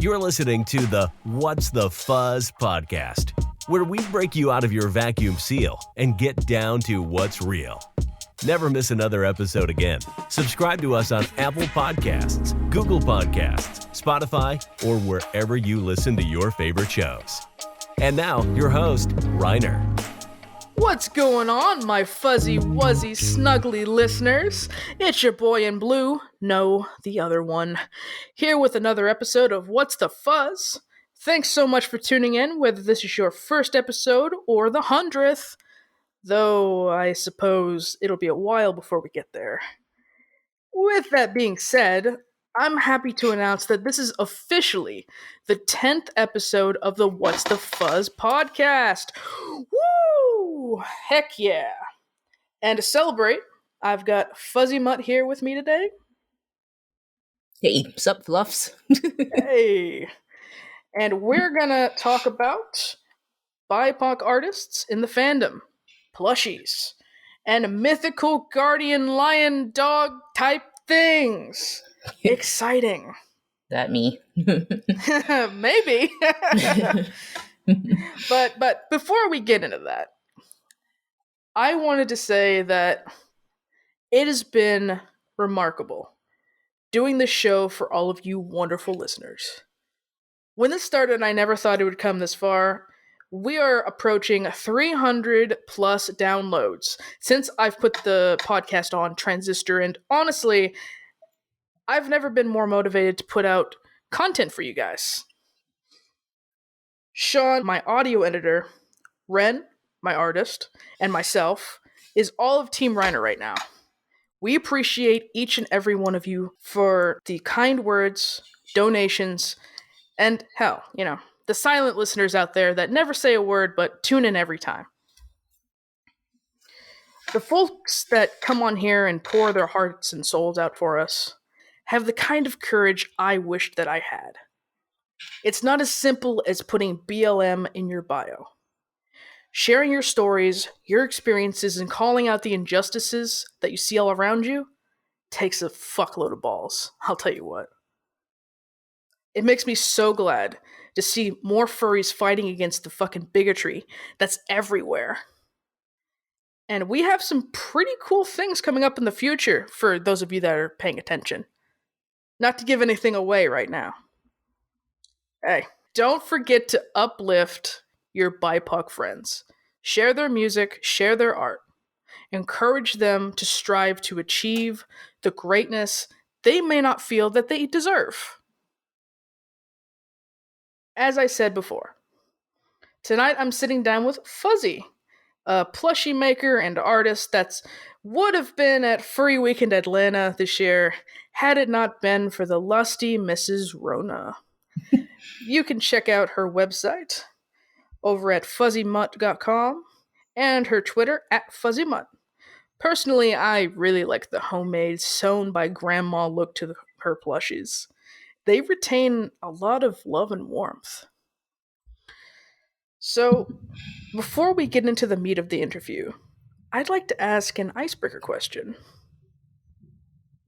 You're listening to the What's the Fuzz podcast, where we break you out of your vacuum seal and get down to what's real. Never miss another episode again. Subscribe to us on Apple Podcasts, Google Podcasts, Spotify, or wherever you listen to your favorite shows. And now, your host, Reiner. What's going on, my fuzzy, wuzzy, snuggly listeners? It's your boy in blue, no, the other one, here with another episode of What's the Fuzz? Thanks so much for tuning in, whether this is your first episode or the 100th, though I suppose it'll be a while before we get there. With that being said, I'm happy to announce that this is officially the 10th episode of the What's the Fuzz podcast. Woo! Heck yeah! And to celebrate, I've got FuzziMutt here with me today. Hey, sup, Fluffs? Hey! And we're gonna talk about BIPOC artists in the fandom, plushies, and mythical guardian lion dog type things. Exciting. That me? Maybe. But before we get into that, I wanted to say that it has been remarkable doing this show for all of you wonderful listeners. When this started, I never thought it would come this far. We are approaching 300 plus downloads since I've put the podcast on Transistor, and honestly, I've never been more motivated to put out content for you guys. Sean, my audio editor, Ren, my artist, and myself is all of Team Reiner right now. We appreciate each and every one of you for the kind words, donations, and hell, the silent listeners out there that never say a word but tune in every time. The folks that come on here and pour their hearts and souls out for us have the kind of courage I wished that I had. It's not as simple as putting BLM in your bio. Sharing your stories, your experiences, and calling out the injustices that you see all around you takes a fuckload of balls, I'll tell you what. It makes me so glad to see more furries fighting against the fucking bigotry that's everywhere. And we have some pretty cool things coming up in the future for those of you that are paying attention. Not to give anything away right now. Hey, don't forget to uplift your BIPOC friends. Share their music, share their art. Encourage them to strive to achieve the greatness they may not feel that they deserve. As I said before, tonight I'm sitting down with Fuzzy, a plushie maker and artist that's would have been at Furry Weekend Atlanta this year had it not been for the lusty Mrs. Rona. You can check out her website over at FuzziMutt.com and her Twitter at FuzziMutt. Personally, I really like the homemade, sewn by grandma look to her plushies. They retain a lot of love and warmth. So, before we get into the meat of the interview, I'd like to ask an icebreaker question.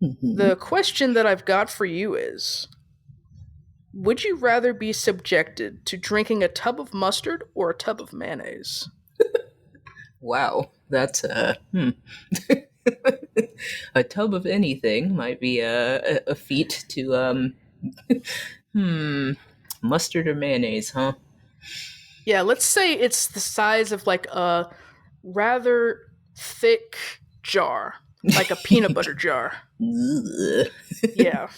The question that I've got for you is, would you rather be subjected to drinking a tub of mustard or a tub of mayonnaise? Wow, that's a tub of anything might be a feat to mustard or mayonnaise, huh? Yeah, let's say it's the size of like a rather thick jar, like a peanut butter jar. Yeah.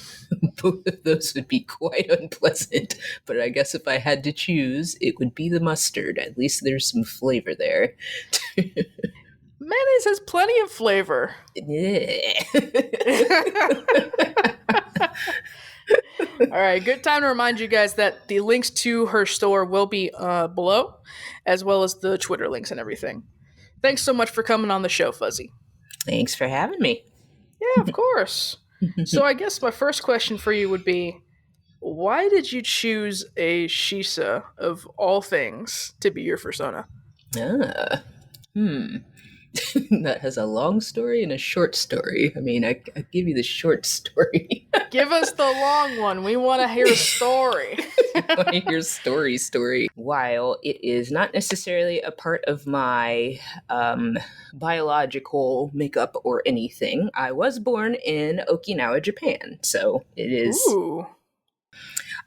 Both of those would be quite unpleasant, but I guess if I had to choose, it would be the mustard. At least there's some flavor there. Mayonnaise has plenty of flavor. Alright, good time to remind you guys that the links to her store will be below, as well as the Twitter links and everything. Thanks so much for coming on the show, Fuzzy. Thanks for having me. Yeah, of course. So I guess my first question for you would be, why did you choose a Shisa, of all things, to be your Fursona? That has a long story and a short story. I mean, I give you the short story. Give us the long one. We want to hear a story. I want to hear story. While it is not necessarily a part of my biological makeup or anything, I was born in Okinawa, Japan. So it is... Ooh.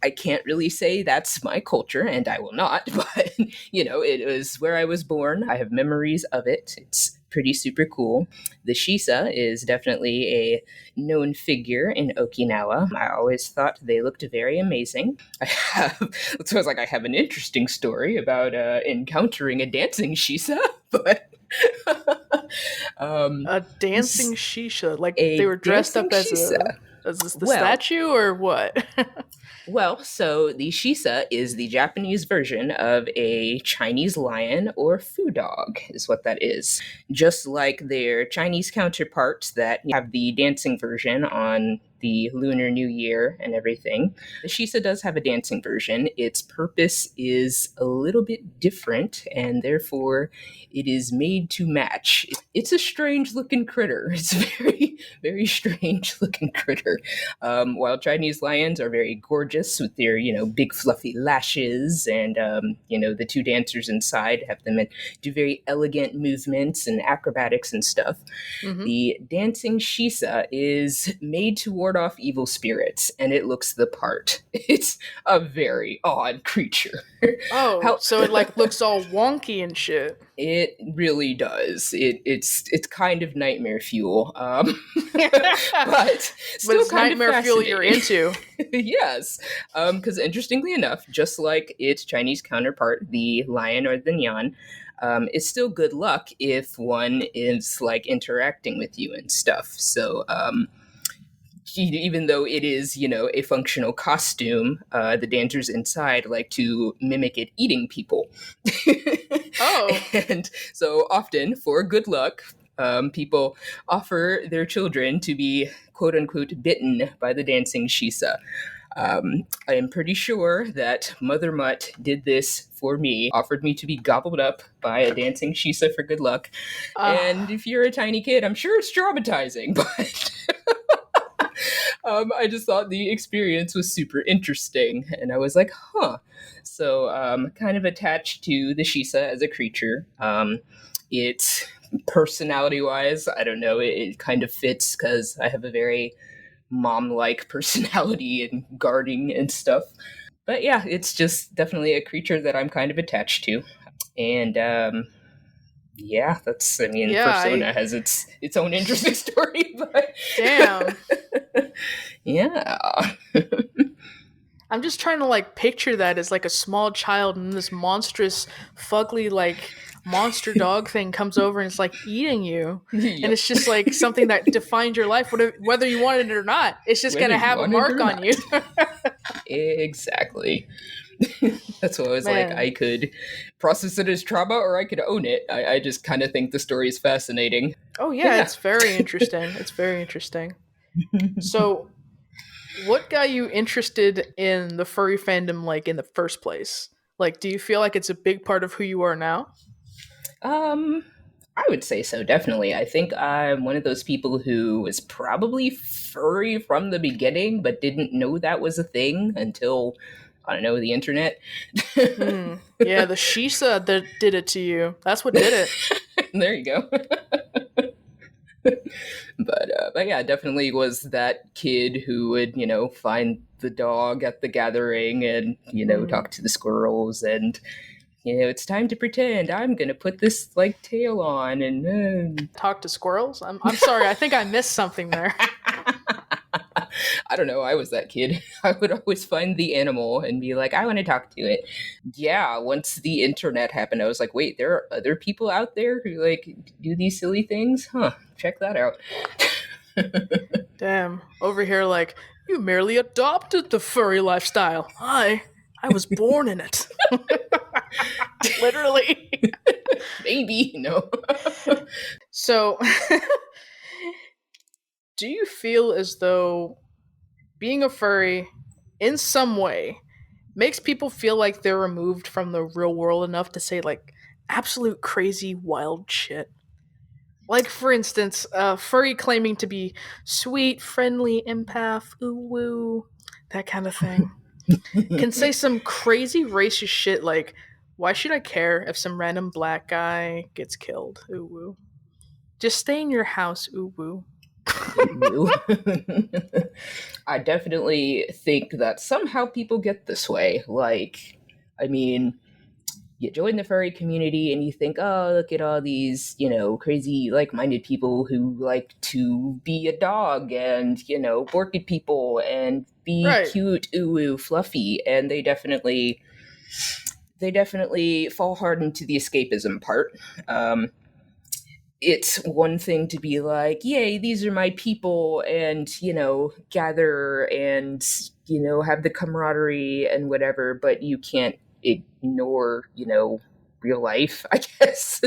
I can't really say that's my culture, and I will not, but, it was where I was born. I have memories of it. It's pretty super cool. The Shisa is definitely a known figure in Okinawa. I always thought they looked very amazing. I have an interesting story about encountering a dancing Shisa, but... a dancing Shisha? Like they were dressed up as the statue, or what? Well, so the Shisa is the Japanese version of a Chinese lion or foo dog, is what that is. Just like their Chinese counterparts that have the dancing version on the Lunar New Year and everything. The Shisa does have a dancing version. Its purpose is a little bit different, and therefore it is made to match. It's a strange looking critter. It's a very, very strange looking critter. While Chinese lions are very gorgeous with their, big fluffy lashes, and, the two dancers inside have them do very elegant movements and acrobatics and stuff. Mm-hmm. The dancing Shisa is made to ward off evil spirits, and it looks the part. It's a very odd creature. Oh, so it looks all wonky and shit. It really does. It's kind of nightmare fuel, but still it's kind nightmare of fuel you're into. Yes, because interestingly enough, just like its Chinese counterpart, the lion or the nyan, it's still good luck if one is interacting with you and stuff. So even though it is, a functional costume, the dancers inside like to mimic it eating people. Oh. And so often, for good luck, people offer their children to be, quote unquote, bitten by the dancing Shisa. I am pretty sure that Mother Mutt did this for me, offered me to be gobbled up by a dancing Shisa for good luck. And if you're a tiny kid, I'm sure it's traumatizing, but... I just thought the experience was super interesting, and I was like, huh. So kind of attached to the Shisa as a creature. It's personality-wise, I don't know, it kind of fits because I have a very mom-like personality and guarding and stuff. But yeah, it's just definitely a creature that I'm kind of attached to. And yeah, Fursona has its own interesting story, but... Damn. Yeah. I'm just trying to picture that as a small child, and this monstrous, fugly monster dog thing comes over and it's eating you. Yep. And it's just something that defines your life, whether you wanted it or not. It's just going to have a mark on you. Exactly. That's what I was I could process it as trauma or I could own it. I just kind of think the story is fascinating. Oh, yeah. It's very interesting. It's very interesting. So, what got you interested in the furry fandom, in the first place? Do you feel like it's a big part of who you are now? I would say so, definitely. I think I'm one of those people who was probably furry from the beginning, but didn't know that was a thing until, I don't know, the internet. Yeah, the Shisa that did it to you. That's what did it. There you go. But yeah, definitely was that kid who would, find the dog at the gathering and, talk to the squirrels and, it's time to pretend I'm going to put this tail on and talk to squirrels. I'm sorry. I think I missed something there. I don't know. I was that kid. I would always find the animal and be like, I want to talk to it. Yeah. Once the internet happened, I was like, wait, there are other people out there who do these silly things? Huh. Check that out. Damn. Over here, you merely adopted the furry lifestyle. I was born in it. Literally. Maybe, no. So, do you feel as though being a furry, in some way, makes people feel like they're removed from the real world enough to say, absolute crazy, wild shit? Like, for instance, furry claiming to be sweet, friendly, empath, ooh woo, that kind of thing. Can say some crazy racist shit like, why should I care if some random black guy gets killed? Ooh woo. Just stay in your house, ooh woo. Ooh. I definitely think that somehow people get this way. Like, I mean, you join the furry community and you think, oh, look at all these, crazy like-minded people who like to be a dog and, work at people and be Right. cute, ooh, fluffy. And they definitely fall hard into the escapism part. It's one thing to be like, yay, these are my people, and, gather and, have the camaraderie and whatever, but you can't ignore, real life, I guess.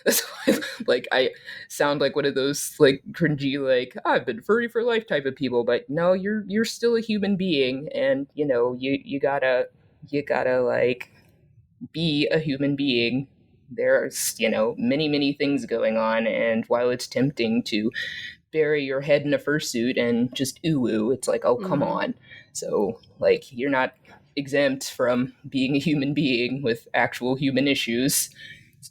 That's why, like, I sound like one of those, like, cringy, like, I've been furry for life type of people, but no, you're still a human being, and, you gotta, like, be a human being. There's, many, many things going on, and while it's tempting to bury your head in a fursuit and just ooh, it's like, oh, come on. So, like, you're not exempt from being a human being with actual human issues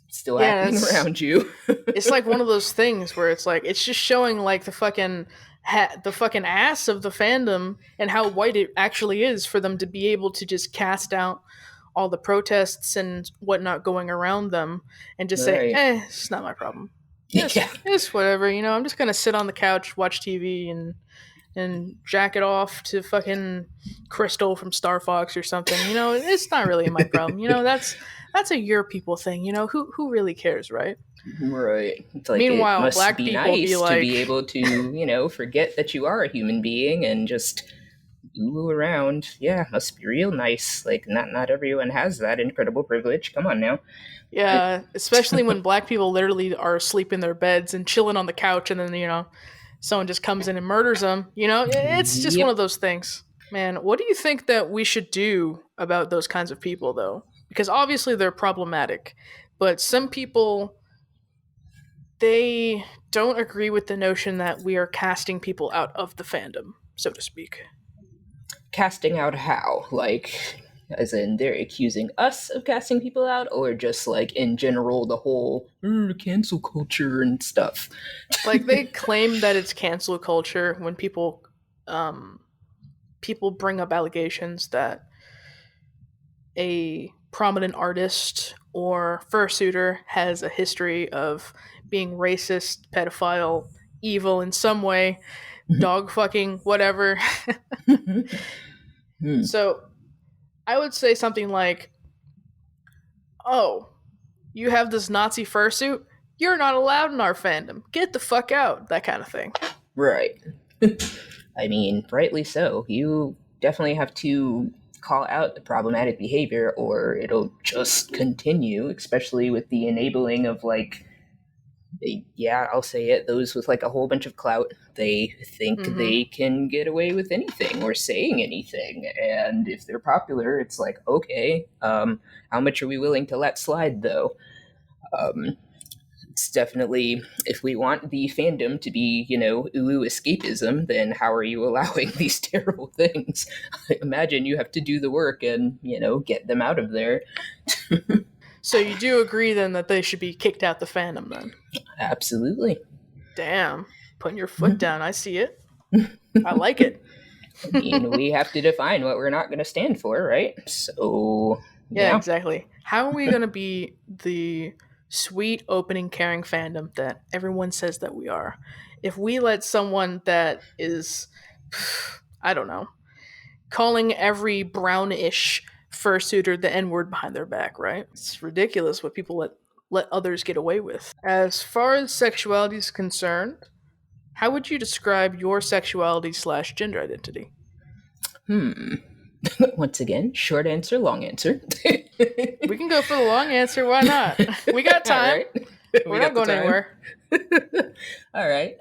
still happening around you. It's like one of those things where it's like, it's just showing like the fucking ass of the fandom and how white it actually is for them to be able to just cast out all the protests and whatnot going around them and just say, Right. it's not my problem. Yeah. It's whatever, I'm just gonna sit on the couch, watch TV, and jack it off to fucking Crystal from Star Fox or something. It's not really my problem. That's a your people thing. Who really cares, right? Right. It's like, it Meanwhile, must black be people be nice to like, be able to, forget that you are a human being and just ooh around. Yeah, must be real nice. Like, not everyone has that incredible privilege. Come on now. yeah, especially when black people literally are asleep in their beds and chilling on the couch, and then someone just comes in and murders them. It's just one Yep. of those things. Man, what do you think that we should do about those kinds of people, though? Because obviously they're problematic, but some people, they don't agree with the notion that we are casting people out of the fandom, so to speak. Casting out how? Like, as in they're accusing us of casting people out, or just like in general the whole cancel culture and stuff? Like, they claim that it's cancel culture when people bring up allegations that a prominent artist or fursuiter has a history of being racist, pedophile, evil in some way, dog fucking, whatever. Hmm. So I would say something like, oh, you have this Nazi fursuit? You're not allowed in our fandom. Get the fuck out. That kind of thing. Right. I mean, rightly so. You definitely have to call out the problematic behavior, or it'll just continue, especially with the enabling of, like, yeah, I'll say it, those with like a whole bunch of clout. They think they can get away with anything or saying anything, and if they're popular, it's like, okay, how much are we willing to let slide, though? It's definitely, if we want the fandom to be, ooh escapism, then how are you allowing these terrible things? I imagine you have to do the work and, get them out of there. So you do agree then that they should be kicked out the fandom then? Absolutely. Damn. Putting your foot down. I see it. I like it. I mean, we have to define what we're not going to stand for, right? So, Yeah, exactly. How are we going to be the sweet, opening, caring fandom that everyone says that we are if we let someone that is, I don't know, calling every brownish fursuiter the N-word behind their back, right? It's ridiculous what people let others get away with. As far as sexuality is concerned, how would you describe your sexuality / gender identity? Once again, short answer, long answer. We can go for the long answer. Why not? We got time. Right. We're not going anywhere. All right.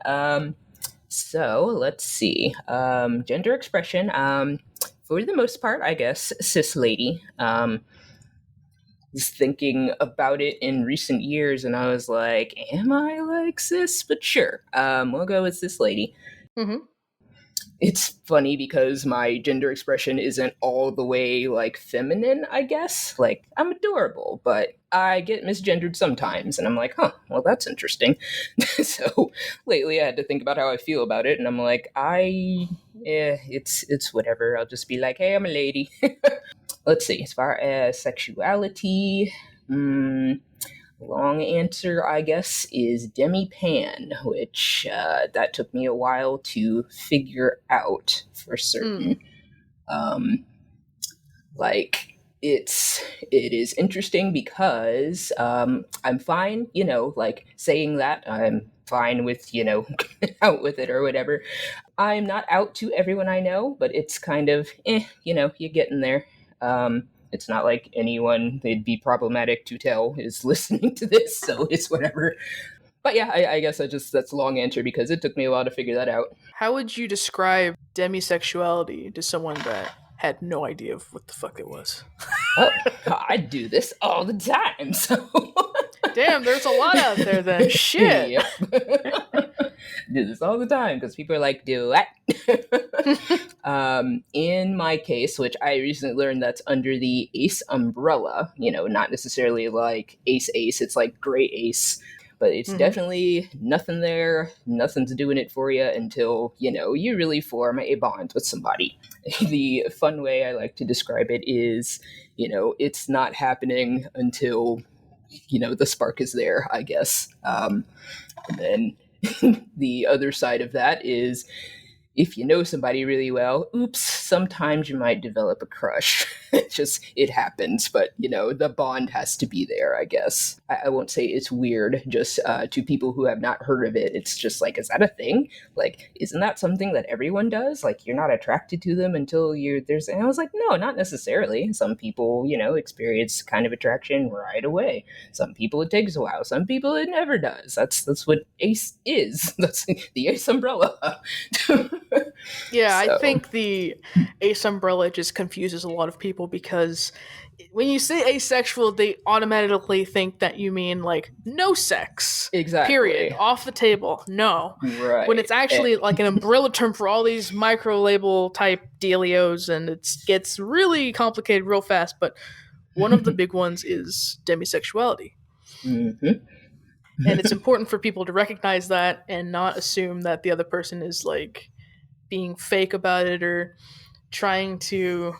So let's see. Gender expression. For the most part, I guess, cis lady. was thinking about it in recent years, and I was like, am I like cis? But sure, we'll go with cis lady. Mm-hmm. It's funny because my gender expression isn't all the way like feminine, I guess. Like, I'm adorable, but I get misgendered sometimes, and I'm like, huh, well, that's interesting. So lately I had to think about how I feel about it, and I'm like, it's whatever. I'll just be like, hey, I'm a lady. Let's see, as far as sexuality, long answer, I guess, is demi-pan, which that took me a while to figure out for certain. Like, it is interesting because I'm fine, like saying that I'm fine with, out with it or whatever. I'm not out to everyone I know, but it's kind of, you're getting there. It's not like anyone they'd be problematic to tell is listening to this, so it's whatever. But yeah, I guess that's a long answer because it took me a while to figure that out. How would you describe demisexuality to someone that had no idea of what the fuck it was? Oh, I do this all the time, so... Damn, there's a lot out there then. Shit. Yep. Do this all the time because people are like, do what? In my case, which I recently learned that's under the ACE umbrella, not necessarily like ace, it's like gray ace, but it's definitely nothing there, nothing's doing it for you until, you really form a bond with somebody. The fun way I like to describe it is, it's not happening until, the spark is there, I guess. And then the other side of that is if you know somebody really well, oops, sometimes you might develop a crush. It happens, but, the bond has to be there, I guess. I won't say it's weird, just to people who have not heard of it, it's just like, is that a thing? Like, isn't that something that everyone does? Like, you're not attracted to them until and I was like, no, not necessarily. Some people, experience kind of attraction right away. Some people it takes a while. Some people it never does. That's what ACE is. That's the ACE umbrella. Yeah, so. I think the ace umbrella just confuses a lot of people because when you say asexual, they automatically think that you mean like no sex. Exactly. Period. Off the table. No. Right. When it's actually like an umbrella term for all these micro label type dealios, and it gets really complicated real fast. But one of the big ones is demisexuality. And it's important for people to recognize that and not assume that the other person is like being fake about it or trying to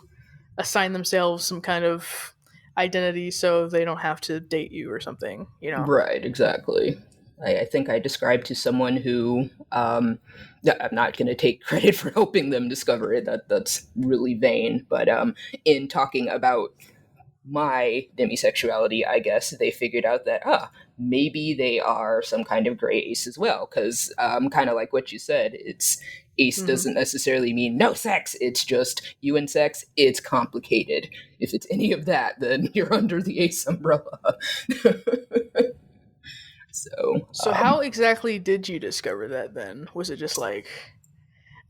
assign themselves some kind of identity so they don't have to date you or something, Right, exactly. I think I described to someone who, I'm not going to take credit for helping them discover it, that's really vain, but in talking about my demisexuality, I guess, they figured out that, maybe they are some kind of gray ace as well, because kind of like what you said, it's ace doesn't necessarily mean no sex, it's just you and sex, it's complicated. If it's any of that, then you're under the ace umbrella. So how exactly did you discover that then? Was it just like,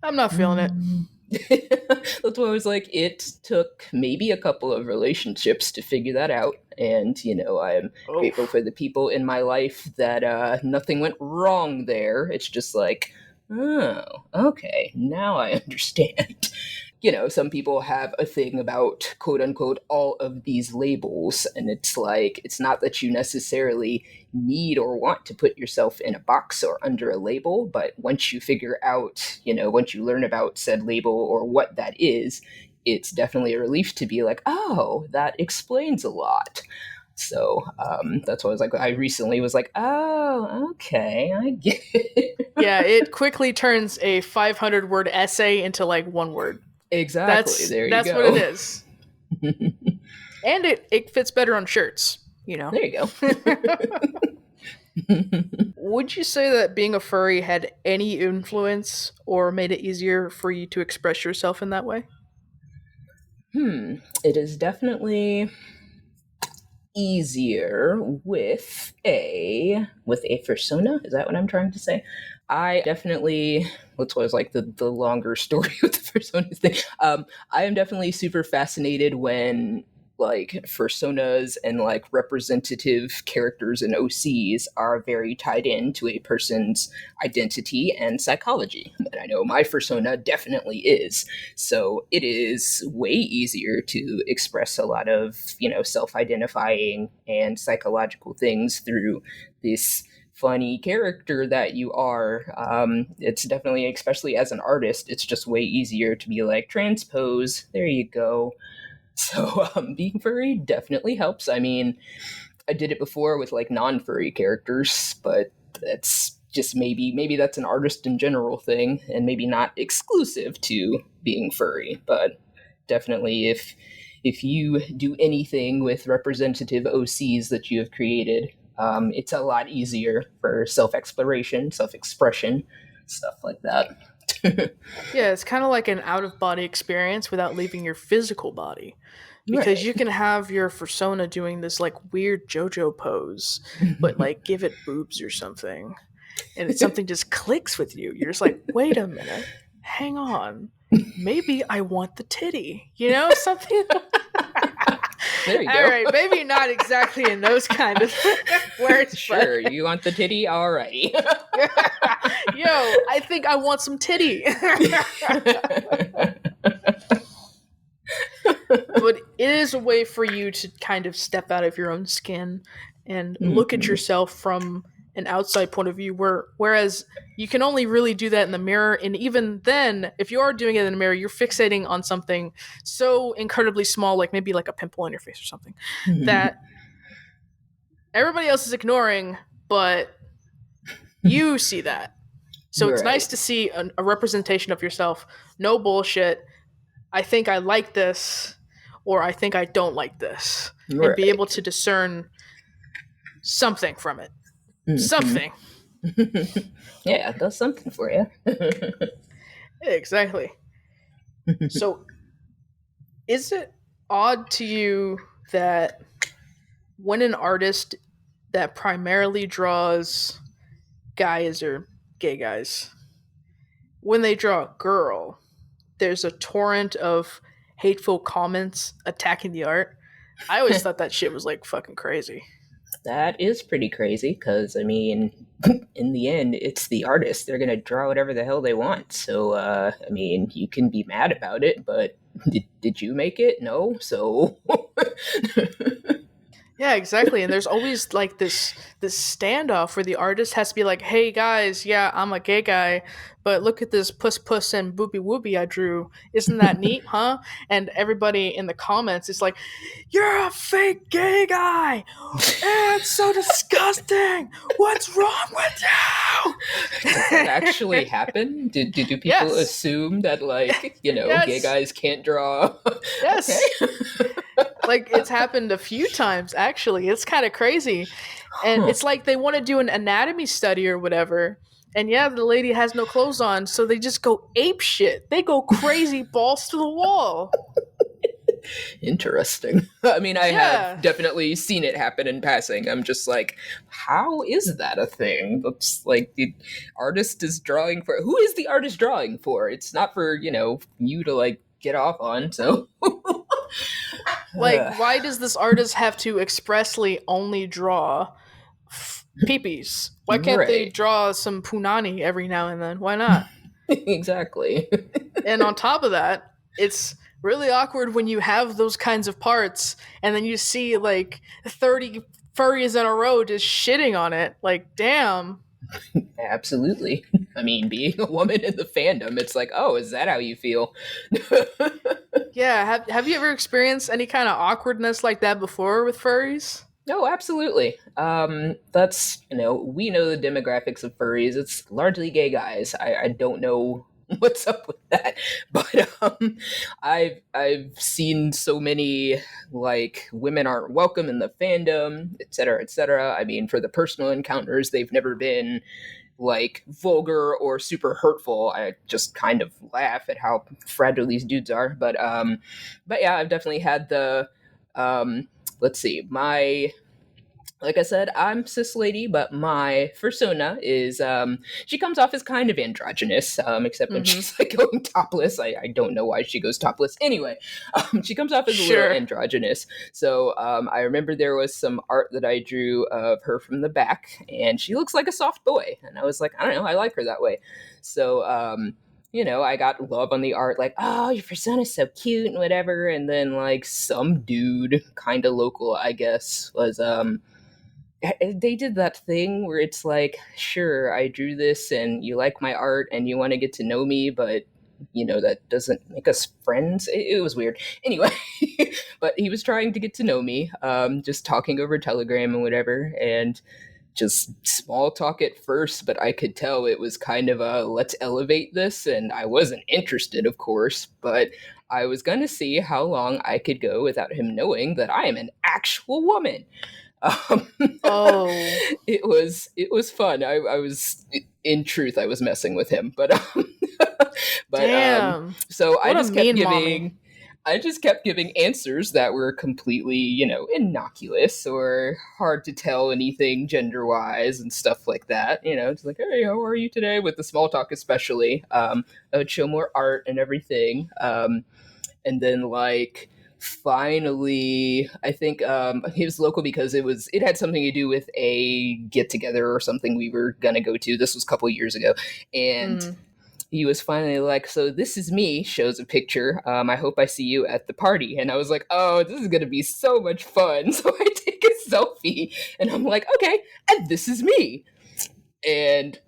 I'm not feeling it? That's what I was like, it took maybe a couple of relationships to figure that out. And, I'm grateful for the people in my life that nothing went wrong there. It's just like, oh, okay, now I understand. Some people have a thing about, quote unquote, all of these labels. And it's like, it's not that you necessarily need or want to put yourself in a box or under a label. But once you figure out, once you learn about said label or what that is, it's definitely a relief to be like, oh, that explains a lot. So that's what I was like. I recently was like, oh, okay, I get it. Yeah, it quickly turns a 500-word essay into like one word. Exactly. That's what it is. And it fits better on shirts, There you go. Would you say that being a furry had any influence or made it easier for you to express yourself in that way? It is definitely easier with a Fursona. Is that what I'm trying to say? I definitely, what's always like the longer story with the Fursona thing. I am definitely super fascinated when like Fursonas and like representative characters and OCs are very tied into a person's identity and psychology. And I know my Fursona definitely is. So it is way easier to express a lot of, self-identifying and psychological things through this funny character that you are. It's definitely, especially as an artist, it's just way easier to be like, transpose, there you go. So being furry definitely helps. I mean, I did it before with like non-furry characters, but that's just maybe that's an artist in general thing, and maybe not exclusive to being furry. But definitely, if you do anything with representative OCs that you have created, it's a lot easier for self-exploration, self-expression, stuff like that. Yeah, it's kind of like an out-of-body experience without leaving your physical body. Because Right. you can have your Fursona doing this like weird JoJo pose, but like give it boobs or something. And it's something just clicks with you. You're just like, wait a minute, hang on. Maybe I want the titty. Something. There you go. All right, maybe not exactly in those kind of words. Sure, you want the titty? Alrighty. Yo, I think I want some titty. But it is a way for you to kind of step out of your own skin and look at yourself from an outside point of view, whereas you can only really do that in the mirror. And even then, if you are doing it in the mirror, you're fixating on something so incredibly small, like maybe like a pimple on your face or something, that everybody else is ignoring, but you see that. So it's nice to see a representation of yourself. No bullshit. I think I like this, or I think I don't like this, and be able to discern something from it. Something. Yeah, it does something for you. Exactly. So, is it odd to you that when an artist that primarily draws guys or gay guys, when they draw a girl, there's a torrent of hateful comments attacking the art? I always thought that shit was like fucking crazy. That is pretty crazy, because, I mean, in the end, it's the artist. They're going to draw whatever the hell they want. So, I mean, you can be mad about it, but did you make it? No, so... Yeah, exactly. And there's always like this standoff where the artist has to be like, "Hey guys, yeah, I'm a gay guy, but look at this puss and booby wooby I drew. Isn't that neat, huh?" And everybody in the comments is like, "You're a fake gay guy. It's so disgusting. What's wrong with you?" Does that actually happen? Do people assume that, like, gay guys can't draw? Yes. Okay. Like, it's happened a few times, actually. It's kind of crazy. And it's like they want to do an anatomy study or whatever. And yeah, the lady has no clothes on, so they just go ape shit. They go crazy balls to the wall. Interesting. I mean, I have definitely seen it happen in passing. I'm just like, how is that a thing? Looks like the artist is drawing for... Who is the artist drawing for? It's not for, you to, like, get off on, so... Like, why does this artist have to expressly only draw peepees? Why can't they draw some punani every now and then? Why not? Exactly. And on top of that, it's really awkward when you have those kinds of parts and then you see like 30 furries in a row just shitting on it. Like, damn. Absolutely. I mean, being a woman in the fandom, it's like, oh, is that how you feel? Yeah, have you ever experienced any kind of awkwardness like that before with furries? No, absolutely. That's, we know the demographics of furries. It's largely gay guys. I don't know what's up with that, but I've seen so many, like, women aren't welcome in the fandom, etc., etc. I mean, for the personal encounters, they've never been like vulgar or super hurtful. I just kind of laugh at how fragile these dudes are. But yeah, I've definitely had the let's see, my like I said, I'm cis lady, but my Fursona is she comes off as kind of androgynous, except when Mm-hmm. she's like going topless. I don't know why she goes topless. Anyway, she comes off as a little Sure. androgynous. So I remember there was some art that I drew of her from the back, and she looks like a soft boy, and I was like, I don't know, I like her that way. So I got love on the art, like, oh, your persona's so cute and whatever. And then like some dude, kind of local, I guess, was they did that thing where it's like, sure, I drew this and you like my art and you want to get to know me, but that doesn't make us friends. It was weird. Anyway, but he was trying to get to know me, just talking over Telegram and whatever, and just small talk at first, but I could tell it was kind of a let's elevate this, and I wasn't interested, of course, but I was going to see how long I could go without him knowing that I am an actual woman. Um, Oh. it was fun. I was, in truth, I was messing with him, but Damn. so What a mean mommy. I just kept giving answers that were completely, innocuous or hard to tell anything gender wise and stuff like that. It's like, hey, how are you today? With the small talk, especially. I would show more art and everything. And then like, finally, I think he was local because it had something to do with a get together or something we were gonna go to. This was a couple years ago, and he was finally like, so this is me, shows a picture. I hope I see you at the party. And I was like, oh, this is gonna be so much fun. So I take a selfie and I'm like, okay, and this is me. And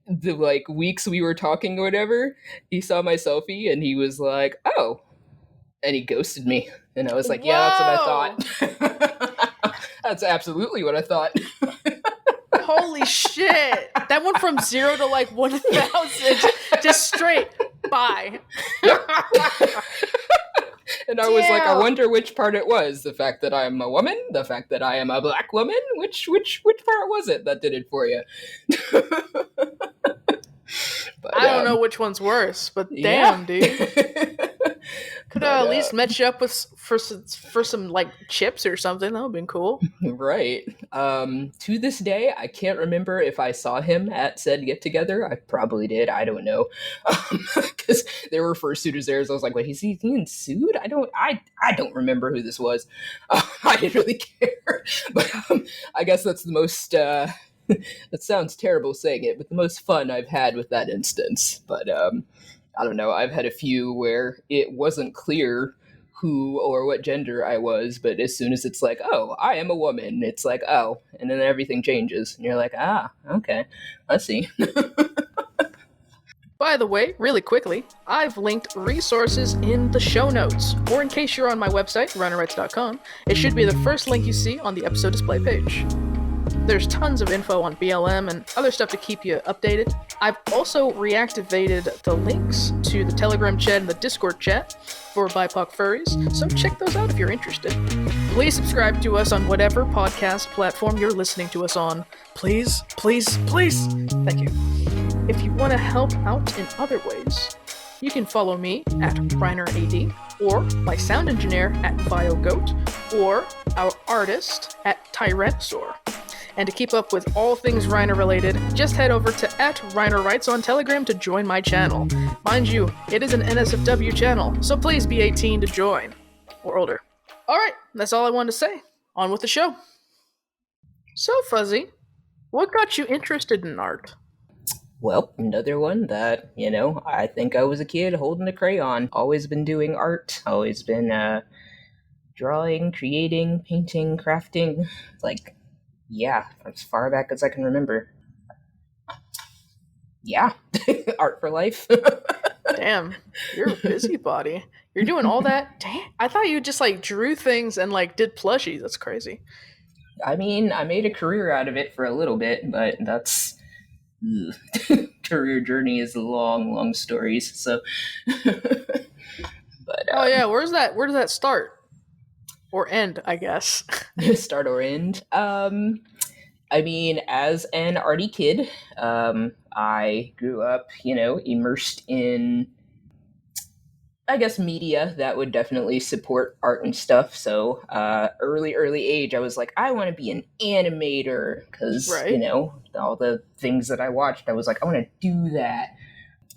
the like weeks we were talking or whatever, he saw my selfie and he was like, oh, and he ghosted me. And I was like, yeah, that's what I thought. That's absolutely what I thought. Holy shit. That went from 0 to like 1,000. Just straight. Bye. And I was like, I Damn. wonder which part it was. The fact that I'm a woman? The fact that I am a black woman? Which part was it that did it for you? But, I don't know which one's worse, but damn, dude. Could have at least met you up for some like chips or something. That would have been cool. Right. To this day, I can't remember if I saw him at said get together. I probably did. I don't know, because there were fursuiters there. So I was like, "Wait, is he being sued?" I don't remember who this was. I didn't really care, but I guess that's the most. That sounds terrible saying it, but the most fun I've had with that instance. But I don't know. I've had a few where it wasn't clear who or what gender I was, but as soon as it's like, oh, I am a woman, it's like, oh, and then everything changes, and you're like, ah, okay, I see. By the way, really quickly, I've linked resources in the show notes, or in case you're on my website, runnerrights.com, it should be the first link you see on the episode display page. There's tons of info on BLM and other stuff to keep you updated. I've also reactivated the links to the Telegram chat and the Discord chat for BIPOC furries, so check those out if you're interested. Please subscribe to us on whatever podcast platform you're listening to us on. Please, please, please. Thank you. If you want to help out in other ways, you can follow me at ReinerAD, or my sound engineer at VioGoat, or our artist at Tyrannosaur. And to keep up with all things Reiner related, just head over to @ReinerWrites on Telegram to join my channel. Mind you, it is an NSFW channel, so please be 18 to join. Or older. Alright, that's all I wanted to say. On with the show. So, Fuzzy, what got you interested in art? Well, another one that, I think I was a kid holding a crayon. Always been doing art. Always been drawing, creating, painting, crafting. Like, yeah, as far back as I can remember. Yeah, art for life. Damn, you're a busybody. You're doing all that? Damn, I thought you just like drew things and like did plushies. That's crazy. I mean, I made a career out of it for a little bit, but that's career journey is long, long stories. So, but oh yeah, where does that start or end? I guess start or end. I mean, as an arty kid, I grew up, immersed in I guess media that would definitely support art and stuff. So early age, I was like, I want to be an animator because, Right. all the things that I watched, I was like, I want to do that.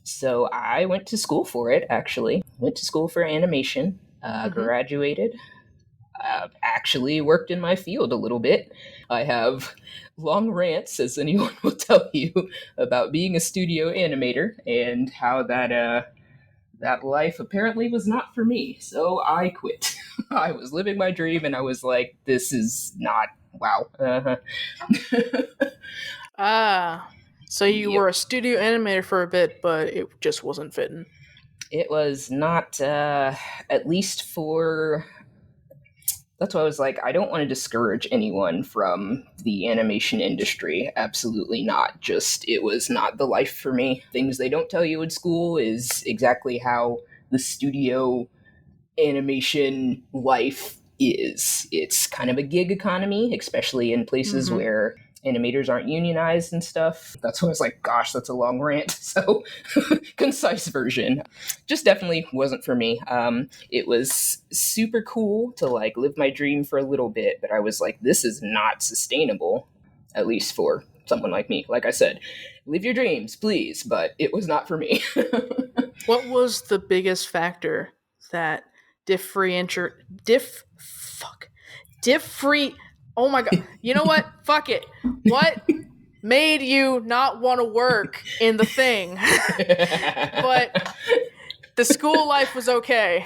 So I went to school for it, actually. Went to school for animation, graduated, actually worked in my field a little bit. I have long rants, as anyone will tell you, about being a studio animator and how that life apparently was not for me. So I quit. I was living my dream and I was like, this is not, wow. So you were a studio animator for a bit, but it just wasn't fitting. It was not, at least for... That's why I was like, I don't want to discourage anyone from the animation industry. Absolutely not. Just, it was not the life for me. Things they don't tell you in school is exactly how the studio animation life is. It's kind of a gig economy, especially in places where animators aren't unionized and stuff. That's why I was like, gosh, that's a long rant. So, concise version. Just definitely wasn't for me. It was super cool to like live my dream for a little bit, but I was like, this is not sustainable, at least for someone like me. Like I said, live your dreams, please, but it was not for me. What was the biggest factor that oh my god. You know what? Fuck it. What made you not want to work in the thing? But the school life was okay.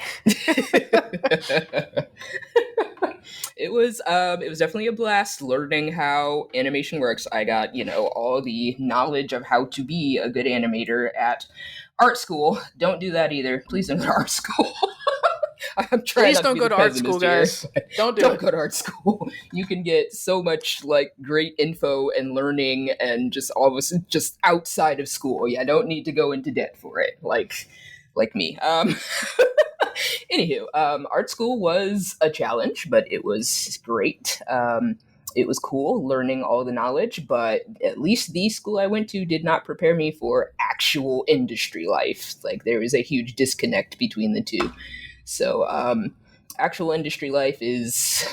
It was definitely a blast learning how animation works. I got, all the knowledge of how to be a good animator at art school. Don't do that either. Please don't go to art school. I'm trying Please don't go to art school, guys. Don't go to art school. You can get so much like great info and learning and just just outside of school. Yeah, don't need to go into debt for it. Like me. Anywho, art school was a challenge, but it was great. It was cool learning all the knowledge, but at least the school I went to did not prepare me for actual industry life. Like there is a huge disconnect between the two. So, actual industry life is,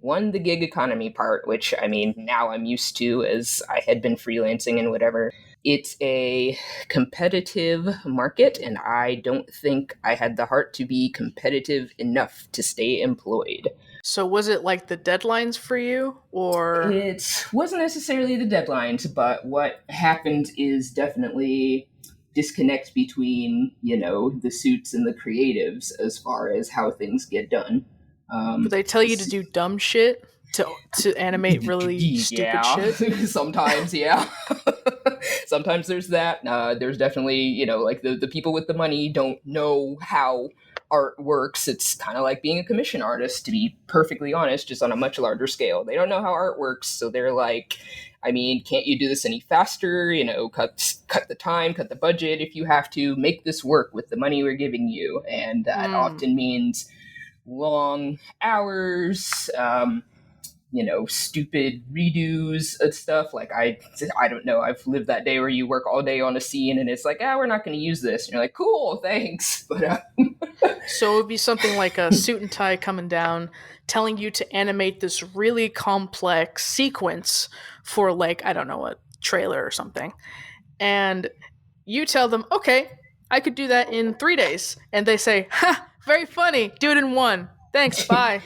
one, the gig economy part, which, I mean, now I'm used to as I had been freelancing and whatever. It's a competitive market, and I don't think I had the heart to be competitive enough to stay employed. So was it like the deadlines for you, or? It wasn't necessarily the deadlines, but what happened is definitely disconnect between, the suits and the creatives as far as how things get done. But they tell you to do dumb shit to animate really stupid shit? Sometimes, yeah. Sometimes there's that. There's definitely, like the people with the money don't know how art works. It's kind of like being a commission artist, to be perfectly honest, just on a much larger scale. They don't know how art works, so they're like, I mean, can't you do this any faster? Cut the time, cut the budget if you have to. Make this work with the money we're giving you. And that often means long hours, stupid redos and stuff. Like, I don't know. I've lived that day where you work all day on a scene and it's like, we're not going to use this. And you're like, cool, thanks. But so it would be something like a suit and tie coming down, telling you to animate this really complex sequence for, like, I don't know, a trailer or something. And you tell them, okay, I could do that in 3 days. And they say, ha, very funny. Do it in 1. Thanks, bye.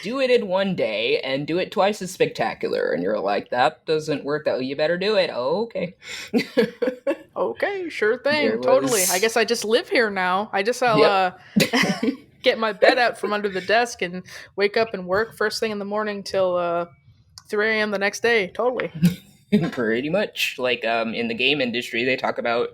Do it in 1 day and do it twice as spectacular. And you're like, that doesn't work. You better do it. Oh, okay. Okay, sure thing. Totally. I guess I just live here now. I'll get my bed out from under the desk and wake up and work first thing in the morning till 3 a.m. the next day. Totally. Pretty much. Like in the game industry, they talk about,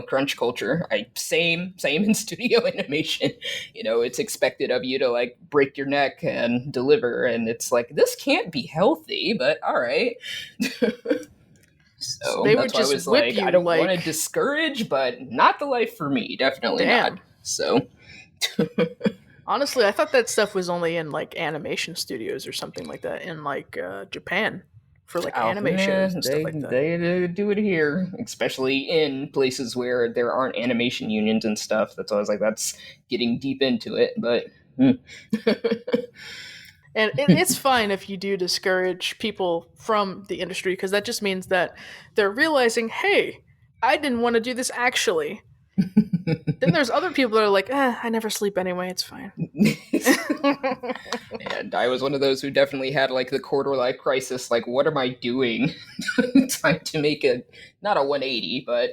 crunch culture. Same in studio animation. It's expected of you to like break your neck and deliver, and it's like, this can't be healthy, but all right. So they that's would why just I was whip like, you, I don't like... want to discourage, but not the life for me. Definitely not. So honestly, I thought that stuff was only in like animation studios or something like that in like Japan. for like anime shows and stuff like that. They do it here, especially in places where there aren't animation unions and stuff. That's always like, that's getting deep into it, but... And it's fine if you do discourage people from the industry, because that just means that they're realizing, hey, I didn't want to do this actually. Then there's other people that are like, I never sleep anyway, it's fine. And I was one of those who definitely had like the quarter life crisis, like, what am I doing? Time to make not a 180, but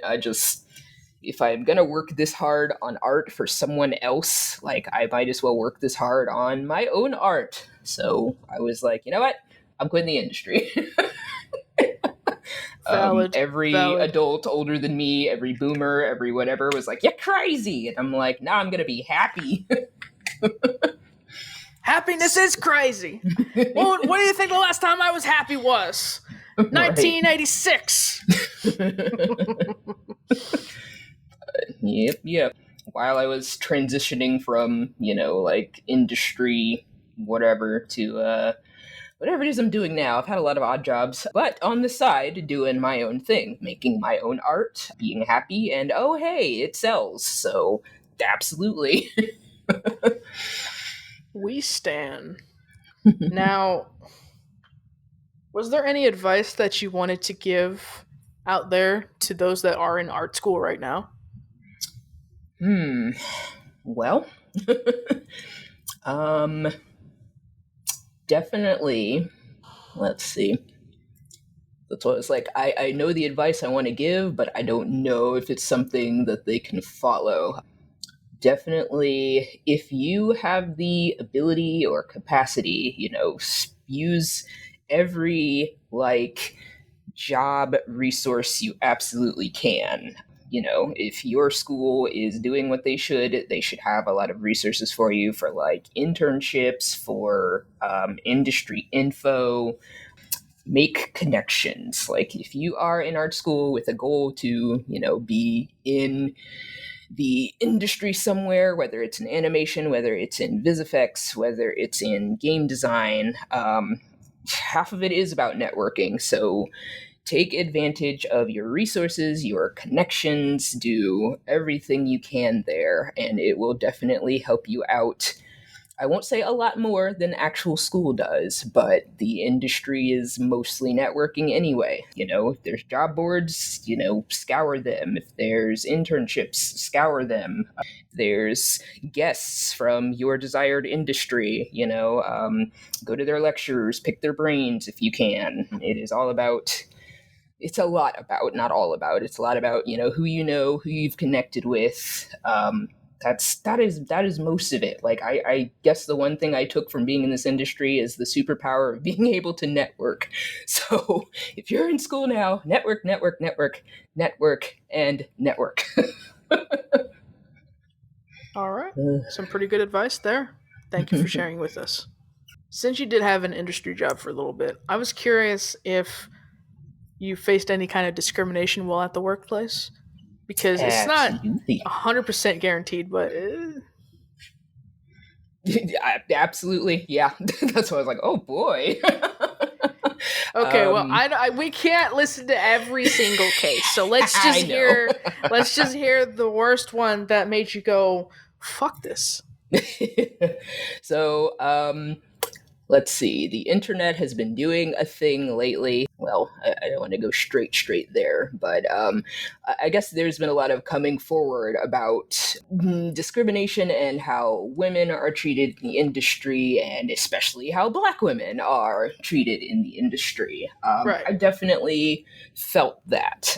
if I'm gonna work this hard on art for someone else, like, I might as well work this hard on my own art. So I was like, you know what? I'm quitting the industry. Valid. Every adult older than me, every boomer, every whatever was like, you're crazy. And I'm like, now I'm gonna be happy. Happiness is crazy. Well, what do you think the last time I was happy was? 1986. Yep. While I was transitioning from, like industry, whatever, to whatever it is I'm doing now. I've had a lot of odd jobs, but on the side, doing my own thing, making my own art, being happy, and oh, hey, it sells. So, absolutely. We stan. Now, was there any advice that you wanted to give out there to those that are in art school right now? Well, definitely, let's see. That's what it's like. I know the advice I want to give, but I don't know if it's something that they can follow. Definitely, if you have the ability or capacity, use every, job resource you absolutely can. If your school is doing what they should have a lot of resources for you for internships, for industry info. Make connections. If you are in art school with a goal to, be in the industry somewhere, whether it's in animation, whether it's in VisFX, whether it's in game design, half of it is about networking. So take advantage of your resources, your connections, do everything you can there, and it will definitely help you out. I won't say a lot more than actual school does, but the industry is mostly networking anyway. If there's job boards, scour them. If there's internships, scour them. If there's guests from your desired industry, go to their lectures, pick their brains if you can. It's a lot about, not all about, it's a lot about, who you've connected with. That is most of it. I guess the one thing I took from being in this industry is the superpower of being able to network. So if you're in school now, network, and network. All right. Some pretty good advice there. Thank you for sharing with us. Since you did have an industry job for a little bit, I was curious if you faced any kind of discrimination while at the workplace. Because it's not 100% guaranteed, but... Absolutely, yeah. That's why I was like, oh boy. Okay, well, we can't listen to every single case, so let's just hear the worst one that made you go, fuck this. So, let's see. The internet has been doing a thing lately. Well, I don't want to go straight there, but I guess there's been a lot of coming forward about discrimination and how women are treated in the industry, and especially how Black women are treated in the industry. Right. I definitely felt that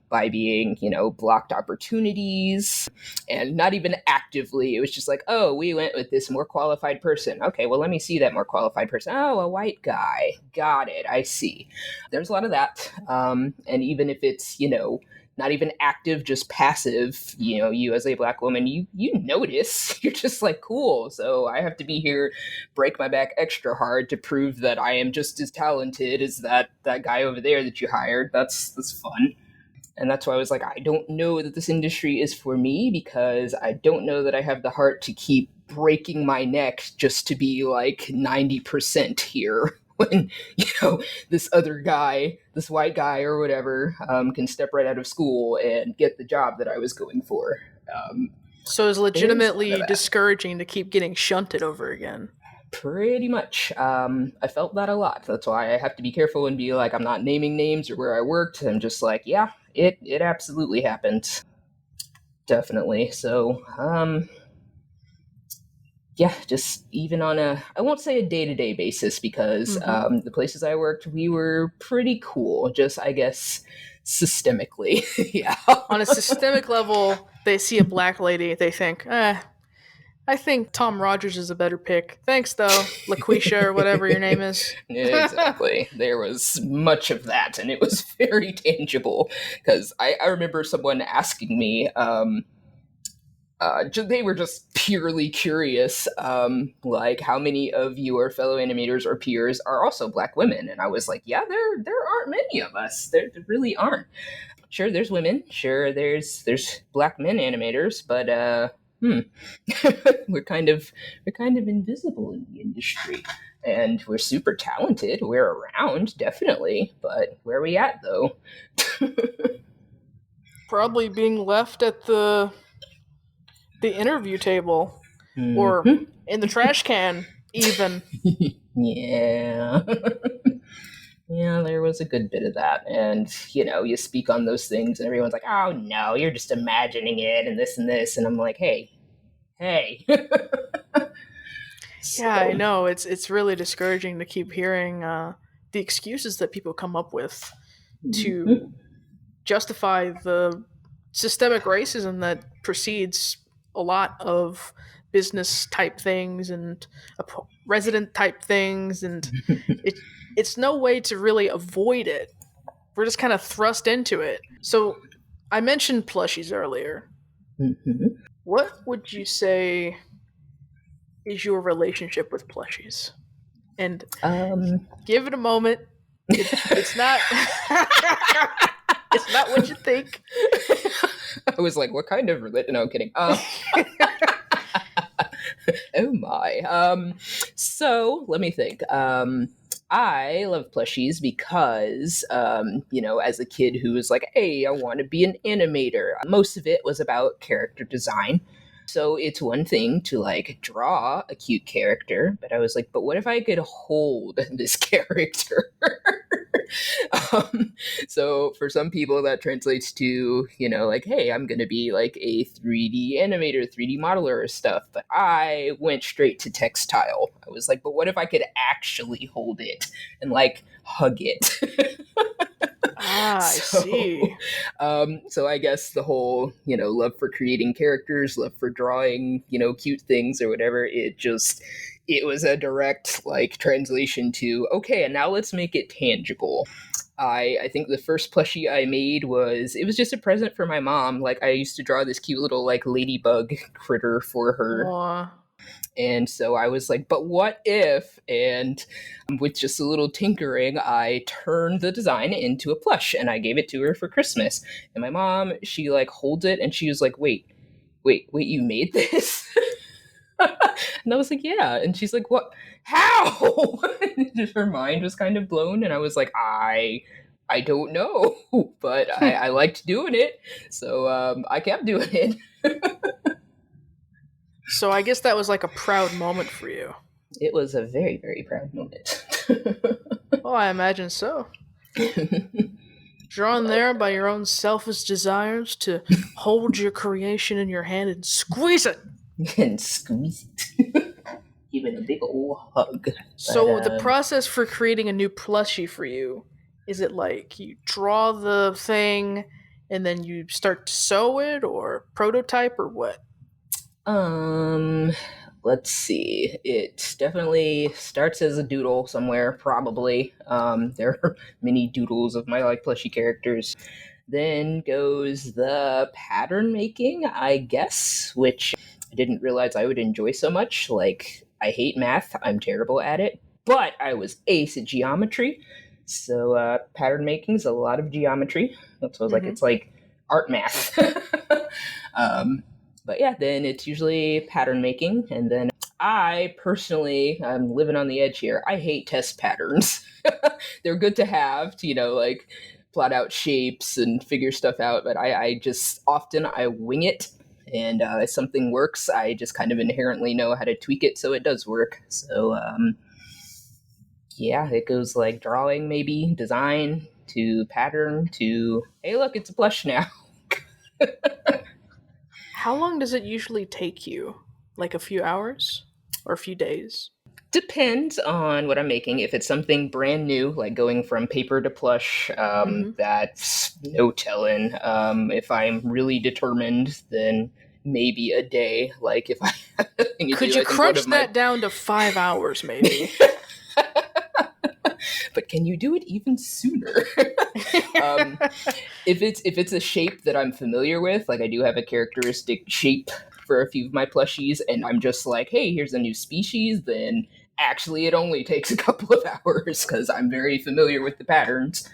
by being, blocked opportunities, and not even actively. It was just like, oh, we went with this more qualified person. Okay, well, let me see that more qualified person. Oh, a white guy. Got it. I see. There's a lot of that. And even if it's, not even active, just passive, you as a Black woman, you notice. You're just like, cool. So I have to be here, break my back extra hard to prove that I am just as talented as that guy over there that you hired. That's fun. And that's why I was like, I don't know that this industry is for me, because I don't know that I have the heart to keep breaking my neck just to be 90% here. when, this other guy, this white guy or whatever, can step right out of school and get the job that I was going for. So it's legitimately discouraging to keep getting shunted over again. Pretty much. I felt that a lot. That's why I have to be careful and be like, I'm not naming names or where I worked. I'm just like, yeah, it absolutely happened. Definitely. So, yeah, just even on I won't say a day-to-day basis because the places I worked, we were pretty cool. Just, I guess, systemically. Yeah. On a systemic level, they see a black lady, they think, I think Tom Rogers is a better pick. Thanks, though, LaQuisha or whatever your name is. Yeah, exactly. There was much of that, and it was very tangible. Because I remember someone asking me, they were just purely curious, like how many of your fellow animators or peers are also black women? And I was like, yeah, there aren't many of us. There really aren't. Sure, there's women. Sure, there's black men animators, but we're kind of invisible in the industry, and we're super talented. We're around, definitely, but where are we at though? Probably being left at the interview table or in the trash can, even. Yeah. Yeah, there was a good bit of that. And, you speak on those things and everyone's like, oh no, you're just imagining it and this. And I'm like, hey. So, yeah, I know. It's really discouraging to keep hearing the excuses that people come up with to justify the systemic racism that precedes a lot of business type things and resident type things, and it's no way to really avoid it. We're just kind of thrust into it. So I mentioned plushies earlier. What would you say is your relationship with plushies? And give it a moment. It's not it's not what you think. I was like, what kind of religion? No, I'm kidding. Oh my. So let me think. I love plushies because, as a kid who was like, hey, I want to be an animator, most of it was about character design. So it's one thing to like draw a cute character, but I was like, but what if I could hold this character? So for some people that translates to, like, hey, I'm going to be like a 3D animator, 3D modeler or stuff. But I went straight to textile. I was like, but what if I could actually hold it and like hug it? I see. So I guess the whole, love for creating characters, love for drawing, cute things or whatever, it was a direct like translation to, okay, and now let's make it tangible. I think the first plushie I made was just a present for my mom. Like, I used to draw this cute little like ladybug critter for her. Aww. And so I was like, but what if, and with just a little tinkering, I turned the design into a plush and I gave it to her for Christmas. And my mom, she like holds it and she was like, wait, you made this? And I was like, yeah. And she's like, what? How? Just her mind was kind of blown. And I was like, I don't know, but I liked doing it. So I kept doing it. So I guess that was like a proud moment for you. It was a very, very proud moment. Oh, I imagine so. Drawn there by your own selfish desires to hold your creation in your hand and squeeze it. And squeeze it. Give it a big old hug. So the process for creating a new plushie for you, is it like you draw the thing and then you start to sew it or prototype or what? Let's see. It definitely starts as a doodle somewhere, probably. There are many doodles of my like plushie characters. Then goes the pattern making, I guess, which I didn't realize I would enjoy so much. Like, I hate math. I'm terrible at it, but I was ace at geometry. So pattern making is a lot of geometry. So I was like, it's like art math. But yeah, then it's usually pattern making, and then I personally, I'm living on the edge here. I hate test patterns. They're good to have to, like plot out shapes and figure stuff out, but I just often I wing it. And if something works, I just kind of inherently know how to tweak it so it does work. So, yeah, it goes like drawing, maybe, design, to pattern, to, hey, look, it's a plush now. How long does it usually take you? Like a few hours? Or a few days? Depends on what I'm making. If it's something brand new, like going from paper to plush, that's no telling. If I'm really determined, then maybe a day. Like if I could you crunch that down to 5 hours, maybe? But can you do it even sooner? If it's a shape that I'm familiar with, like I do have a characteristic shape for a few of my plushies, and I'm just like, hey, here's a new species, then actually it only takes a couple of hours because I'm very familiar with the patterns.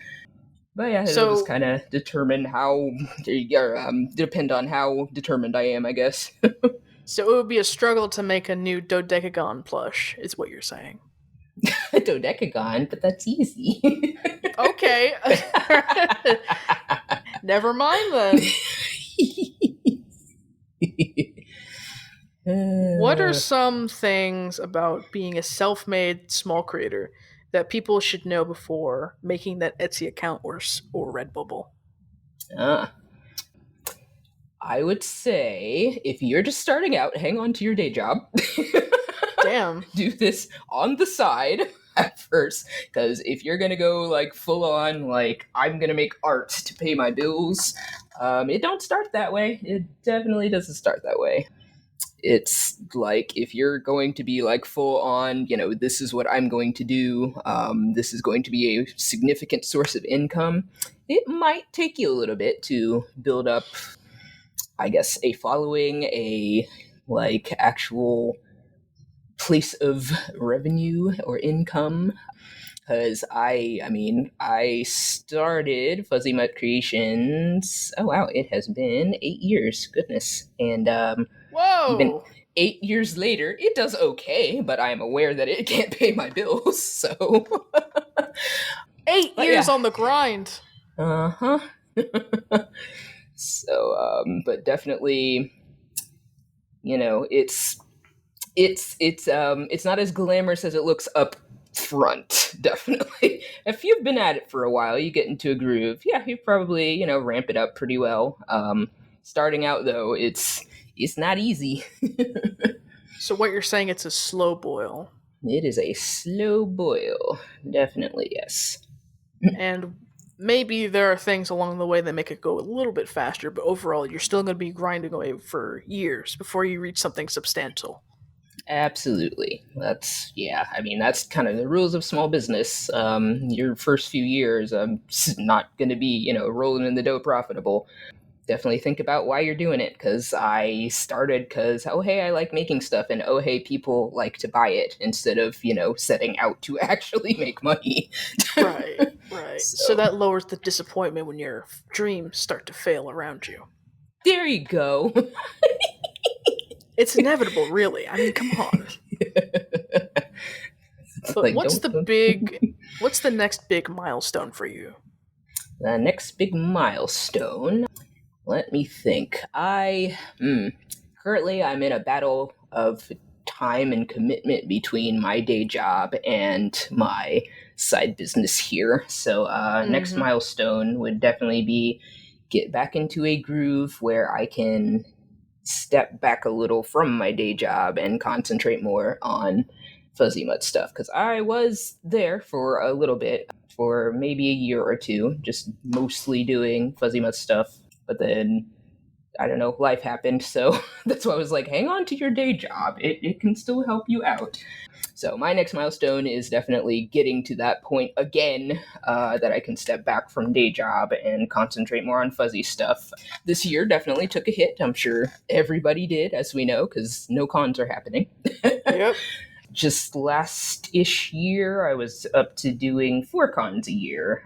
But yeah, it'll just kind of depend on how determined I am, I guess. So it would be a struggle to make a new dodecagon plush, is what you're saying. A dodecagon, but that's easy. Okay. Never mind then. What are some things about being a self-made small creator that people should know before making that Etsy account or Redbubble? I would say if you're just starting out, hang on to your day job. Damn. Do this on the side at first, because if you're gonna go like full on, like I'm gonna make art to pay my bills, it don't start that way. It definitely doesn't start that way. It's like if you're going to be like full on, this is what I'm going to do, this is going to be a significant source of income, it might take you a little bit to build up, I guess, a following, a like actual place of revenue or income. Because I started FuzziMutt Creations. Oh wow, it has been 8 years. Goodness, and whoa, even 8 years later, it does okay. But I am aware that it can't pay my bills. So 8 years on the grind. So, but definitely, it's not as glamorous as it looks up front, definitely. If you've been at it for a while, you get into a groove, yeah, you probably, ramp it up pretty well. Starting out though, it's not easy. So what you're saying, it's a slow boil. It is a slow boil, definitely, yes. And maybe there are things along the way that make it go a little bit faster, but overall you're still going to be grinding away for years before you reach something substantial. Absolutely. That's kind of the rules of small business. Your first few years, not going to be, rolling in the dough profitable. Definitely think about why you're doing it, because I started because, oh, hey, I like making stuff, and oh, hey, people like to buy it, instead of, setting out to actually make money. Right. So that lowers the disappointment when your dreams start to fail around you. There you go. It's inevitable, really. I mean, come on. But like, what's the next big milestone for you? The next big milestone? Let me think. Currently I'm in a battle of time and commitment between my day job and my side business here. So next milestone would definitely be get back into a groove where I can step back a little from my day job and concentrate more on FuzziMutt stuff, because I was there for a little bit, for maybe a year or two, just mostly doing FuzziMutt stuff, but then I don't know, life happened, so that's why I was like, hang on to your day job, it can still help you out. So my next milestone is definitely getting to that point again, that I can step back from day job and concentrate more on fuzzy stuff. This year definitely took a hit. I'm sure everybody did, as we know, because no cons are happening. Yep. Just last-ish year, I was up to doing 4 cons a year.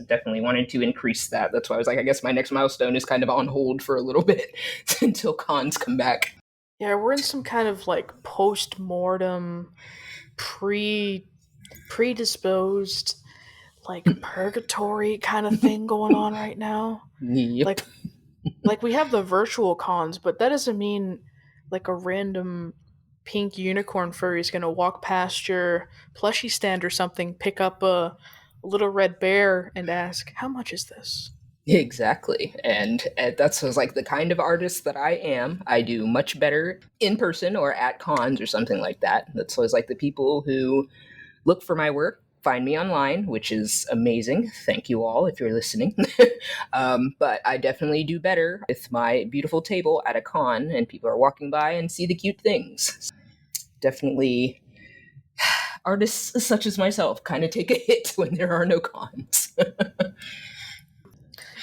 Definitely wanted to increase that. That's why I was like, I guess my next milestone is kind of on hold for a little bit until cons come back. Yeah, we're in some kind of like post-mortem, predisposed, like purgatory kind of thing going on right now. Yep. Like we have the virtual cons, but that doesn't mean like a random pink unicorn furry is gonna walk past your plushie stand or something, pick up a little red bear, and ask, "How much is this?" Exactly. And that's was like the kind of artist that I am. I do much better in person or at cons or something like that. That's always like the people who look for my work, find me online, which is amazing. Thank you all if you're listening. But I definitely do better with my beautiful table at a con and people are walking by and see the cute things. Definitely artists such as myself kind of take a hit when there are no cons.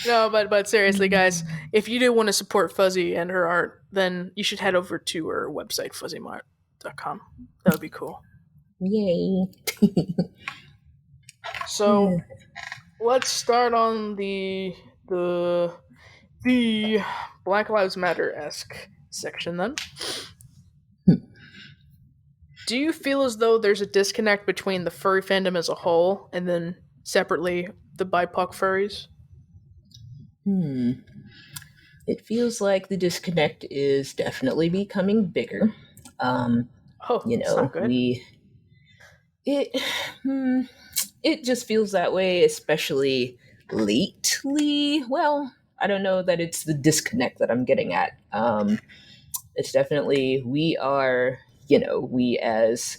No, but seriously, guys, if you do want to support Fuzzy and her art, then you should head over to her website, FuzziMutt.com. That would be cool. Yay. So let's start on the Black Lives Matter-esque section then. Do you feel as though there's a disconnect between the furry fandom as a whole and then separately the BIPOC furries? It feels like the disconnect is definitely becoming bigger. It's not good. It just feels that way, especially lately. Well, I don't know that it's the disconnect that I'm getting at. It's definitely we as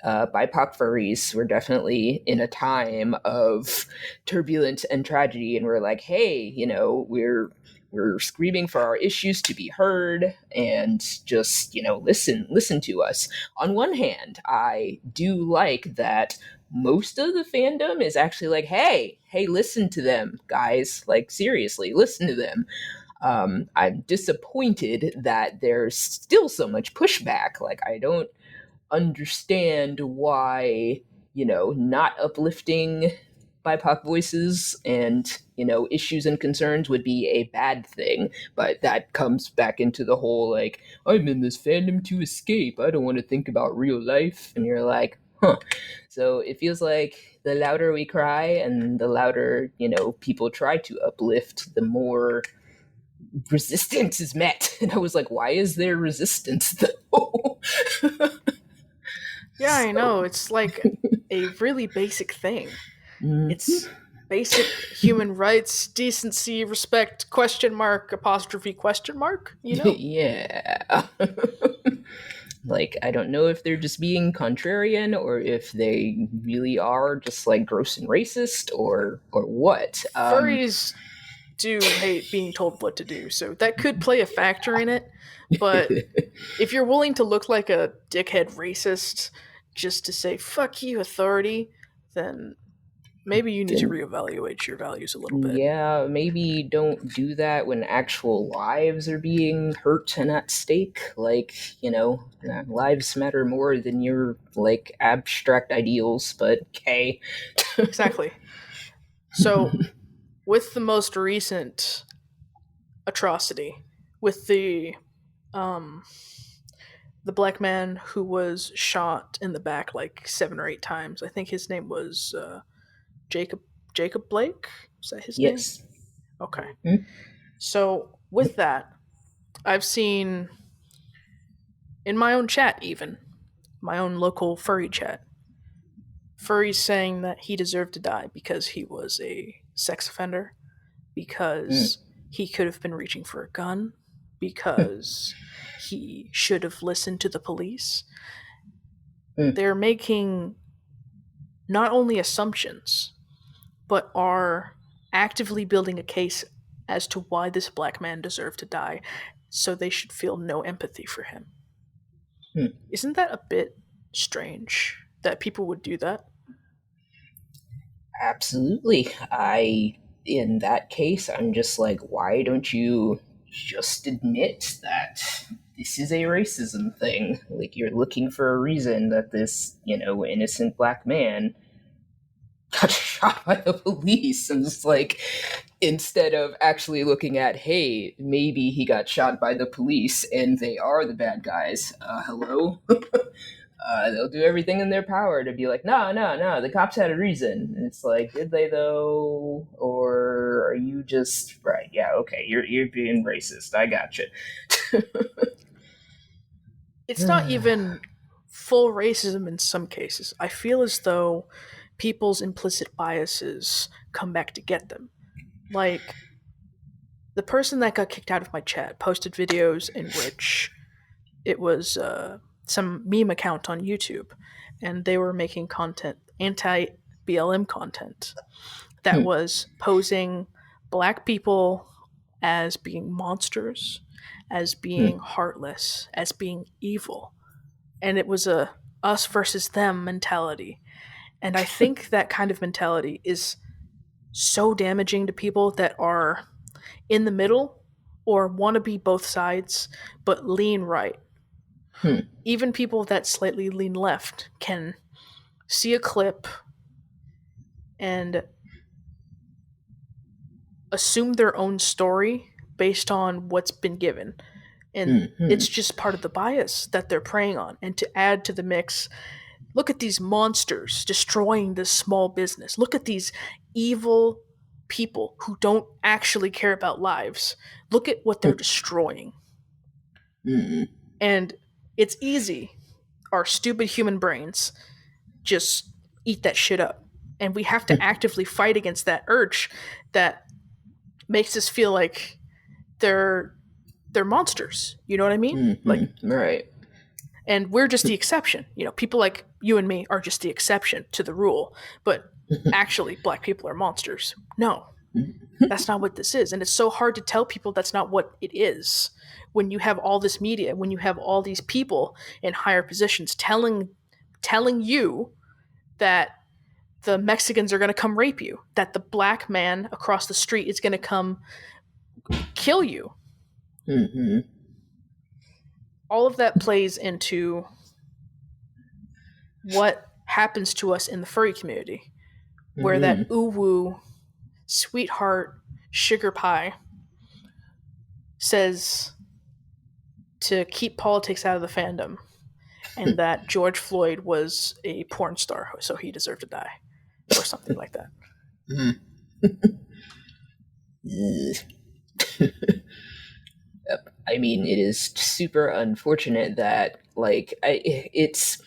BIPOC furries, we're definitely in a time of turbulence and tragedy, and we're like, hey, we're screaming for our issues to be heard, and just listen to us. On one hand, I do like that most of the fandom is actually like, hey, listen to them, guys. Like, seriously, listen to them. I'm disappointed that there's still so much pushback. Like, I don't understand why, not uplifting BIPOC voices and, issues and concerns would be a bad thing. But that comes back into the whole, like, I'm in this fandom to escape. I don't want to think about real life. And you're like, huh. So it feels like the louder we cry and the louder, people try to uplift, the more resistance is met. And I was like, why is there resistance though? Yeah, I know. It's like a really basic thing. It's basic human rights, decency, respect, question mark, apostrophe, question mark, Yeah. Like, I don't know if they're just being contrarian or if they really are just like gross and racist or what. Furries do hate being told what to do, so that could play a factor in it. But if you're willing to look like a dickhead racist just to say fuck you authority, then maybe you need to reevaluate your values a little bit. Yeah, maybe don't do that when actual lives are being hurt and at stake. Like, lives matter more than your like abstract ideals, but okay. Exactly. So with the most recent atrocity, with the black man who was shot in the back like 7 or 8 times. I think his name was Jacob Blake. Is that his name? Yes. Okay. So with that, I've seen in my own chat, even my own local furry chat, furries saying that he deserved to die because he was a sex offender, because he could have been reaching for a gun, because he should have listened to the police. They're making not only assumptions, but are actively building a case as to why this black man deserved to die, so they should feel no empathy for him. Isn't that a bit strange that people would do that? Absolutely. In that case, I'm just like, why don't you just admit that this is a racism thing? Like, you're looking for a reason that this, innocent black man got shot by the police. And it's like, instead of actually looking at, hey, maybe he got shot by the police and they are the bad guys. Hello? They'll do everything in their power to be like, no, the cops had a reason. And it's like, did they though? Or are you just right? Yeah, okay, you're being racist. I gotcha. It's not even full racism in some cases. I feel as though people's implicit biases come back to get them. Like, the person that got kicked out of my chat posted videos in which it was some meme account on YouTube, and they were making content, anti-BLM content, that was posing black people as being monsters, as being heartless, as being evil. And it was a us versus them mentality. And I think that kind of mentality is so damaging to people that are in the middle or want to be both sides but lean right. Even people that slightly lean left can see a clip and assume their own story based on what's been given. And it's just part of the bias that they're preying on. And to add to the mix, look at these monsters destroying this small business. Look at these evil people who don't actually care about lives. Look at what they're destroying. And it's easy. Our stupid human brains just eat that shit up. And we have to actively fight against that urge that makes us feel like they're monsters. You know what I mean? Like, right. And we're just the exception. You know, people like you and me are just the exception to the rule. But actually, black people are monsters. No, that's not what this is. And it's so hard to tell people that's not what it is when you have all this media, when you have all these people in higher positions telling you that the Mexicans are going to come rape you, that the black man across the street is going to come kill you. All of that plays into what happens to us in the furry community, where that ooh-woo, sweetheart, sugar pie says to keep politics out of the fandom, and that George Floyd was a porn star, so he deserved to die, or something like that. I mean, it is super unfortunate that, like, it's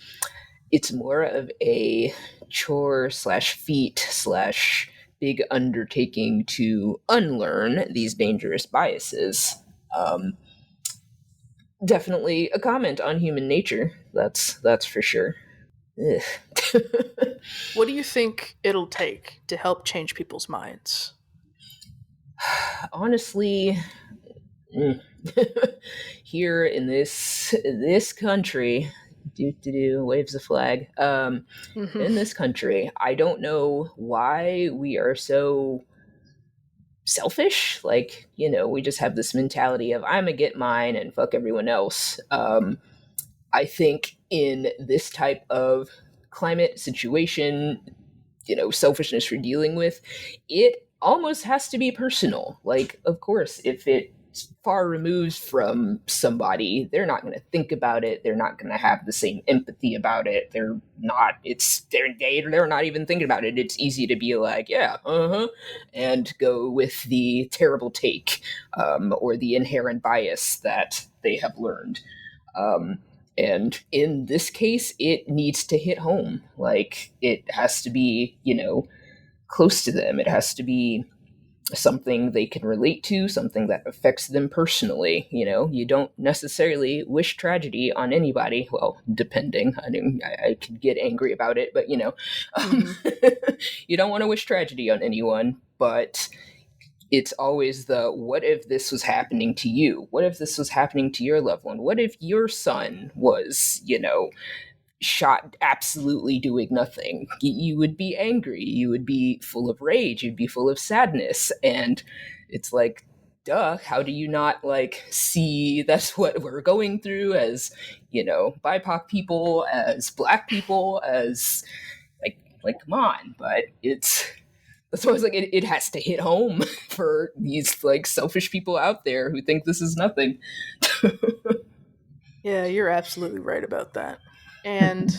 more of a chore / feat / big undertaking to unlearn these dangerous biases. Definitely a comment on human nature. That's for sure. What do you think it'll take to help change people's minds? Honestly, here in this country, waves the flag. In this country, I don't know why we are so selfish. Like, we just have this mentality of I'm gonna get mine and fuck everyone else. I think in this type of climate situation, selfishness we're dealing with, it almost has to be personal. Like, of course, if it's far removed from somebody, they're not going to think about it. They're not going to have the same empathy about it. They're not even thinking about it. It's easy to be like, yeah, and go with the terrible take, or the inherent bias that they have learned. And in this case, it needs to hit home. Like, it has to be, close to them. It has to be something they can relate to, something that affects them personally. You don't necessarily wish tragedy on anybody. Well, depending. I mean, I could get angry about it, but, you don't want to wish tragedy on anyone, but it's always what if this was happening to you? What if this was happening to your loved one? What if your son was, shot absolutely doing nothing? You would be angry. You would be full of rage. You'd be full of sadness. And it's like, duh, how do you not, see that's what we're going through as, BIPOC people, as Black people, as, like, come on. But it's That's why I was like, it has to hit home for these like selfish people out there who think this is nothing. Yeah, you're absolutely right about that. And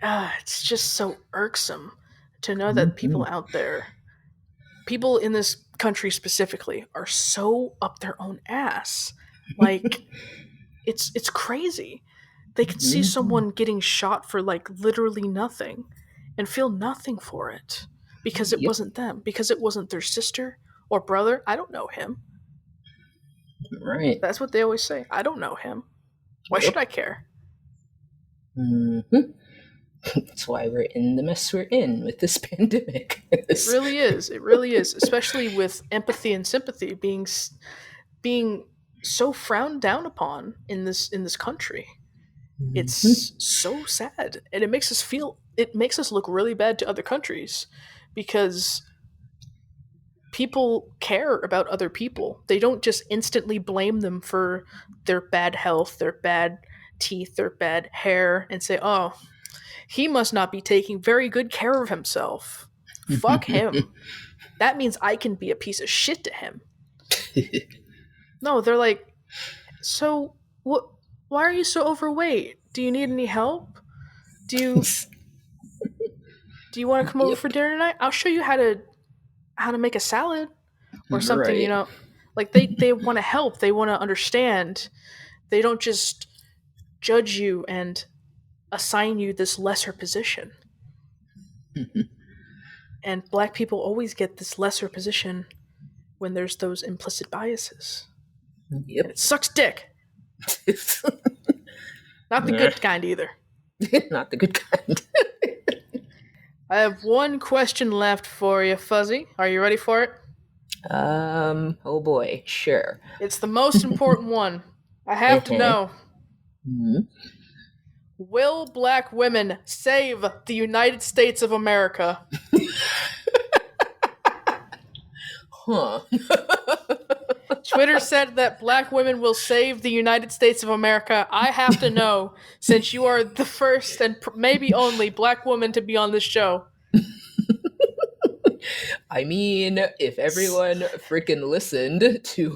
it's just so irksome to know that people out there, people in this country specifically, are so up their own ass. Like, it's crazy. They can see someone getting shot for like literally nothing and feel nothing for it because it wasn't them, because it wasn't their sister or brother. I don't know him. Right. That's what they always say. I don't know him. Why should I care? That's why we're in the mess we're in with this pandemic. It really is. It really is. Especially with empathy and sympathy being so frowned down upon in this country. It's so sad, and it makes us look really bad to other countries because people care about other people. They don't just instantly blame them for their bad health, their bad teeth, their bad hair, and say, oh, he must not be taking very good care of himself. Fuck him. That means I can be a piece of shit to him. No, they're like, so what? Why are you so overweight? Do you need any help? Do you want to come over for dinner tonight? I'll show you how to make a salad or something, Right. you know. Like they want to help, they want to understand. They don't just judge you and assign you this lesser position. And black people always get this lesser position when there's those implicit biases. Yep. And it sucks dick. Not the good kind either. Not the good kind. I have one question left for you, Fuzzy. Are you ready for it? Oh boy, sure. It's the most important one. I have to know. Will black women save the United States of America? Huh. Twitter said that black women will save the United States of America. I have to know, since you are the first and maybe only black woman to be on this show. I mean, if everyone freaking listened to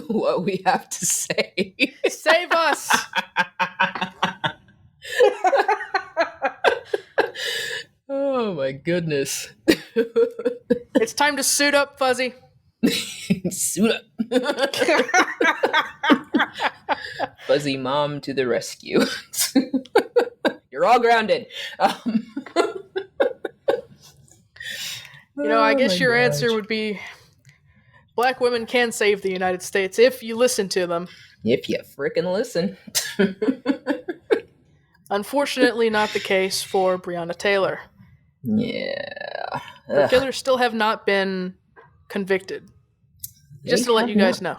what we have to say. Save us! Oh my goodness. It's time to suit up, Fuzzy. Suit up. Fuzzy mom to the rescue. You're all grounded. You know, I guess your gosh. answer would be black women can save the United States if you listen to them. If you frickin' listen. Unfortunately, not the case for Breonna Taylor. Yeah. Her killers still have not been convicted. Just to let you guys know.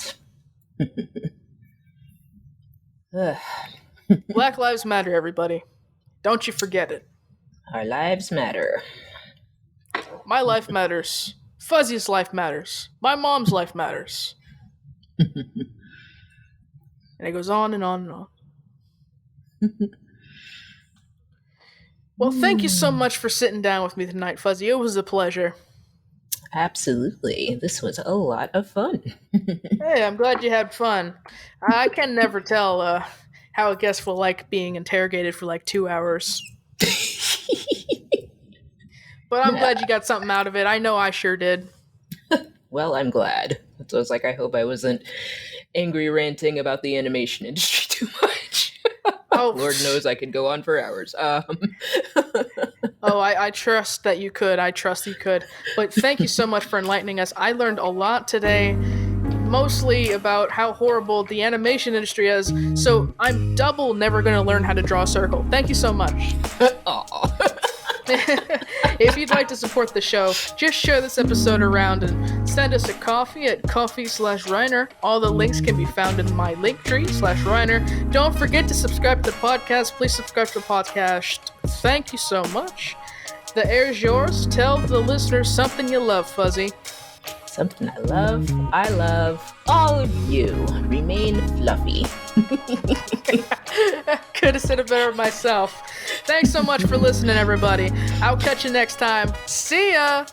Black lives matter, everybody. Don't you forget it. Our lives matter. My life matters. Fuzzy's life matters. My mom's life matters. And it goes on and on and on. Well, thank you so much for sitting down with me tonight, Fuzzy. It was a pleasure. Absolutely. This was a lot of fun. Hey, I'm glad you had fun. I can never tell how a guest will like being interrogated for like 2 hours. But I'm glad you got something out of it. I know I sure did. Well, I'm glad. So I was like, I hope I wasn't angry ranting about the animation industry too much. Oh, Lord knows I could go on for hours. I trust that you could. I trust you could. But thank you so much for enlightening us. I learned a lot today, mostly about how horrible the animation industry is. So I'm double never going to learn how to draw a circle. Thank you so much. Aw. If you'd like to support the show, just share this episode around and send us a coffee at coffee/Reiner. All the links can be found in my linktree/Reiner. Don't forget to subscribe to the podcast. Please subscribe to the podcast. Thank you so much. The air is yours. Tell the listeners something you love, Fuzzy. Something I love all of you. Remain fluffy. Could have said it better myself. Thanks so much for listening, everybody. I'll catch you next time. See ya!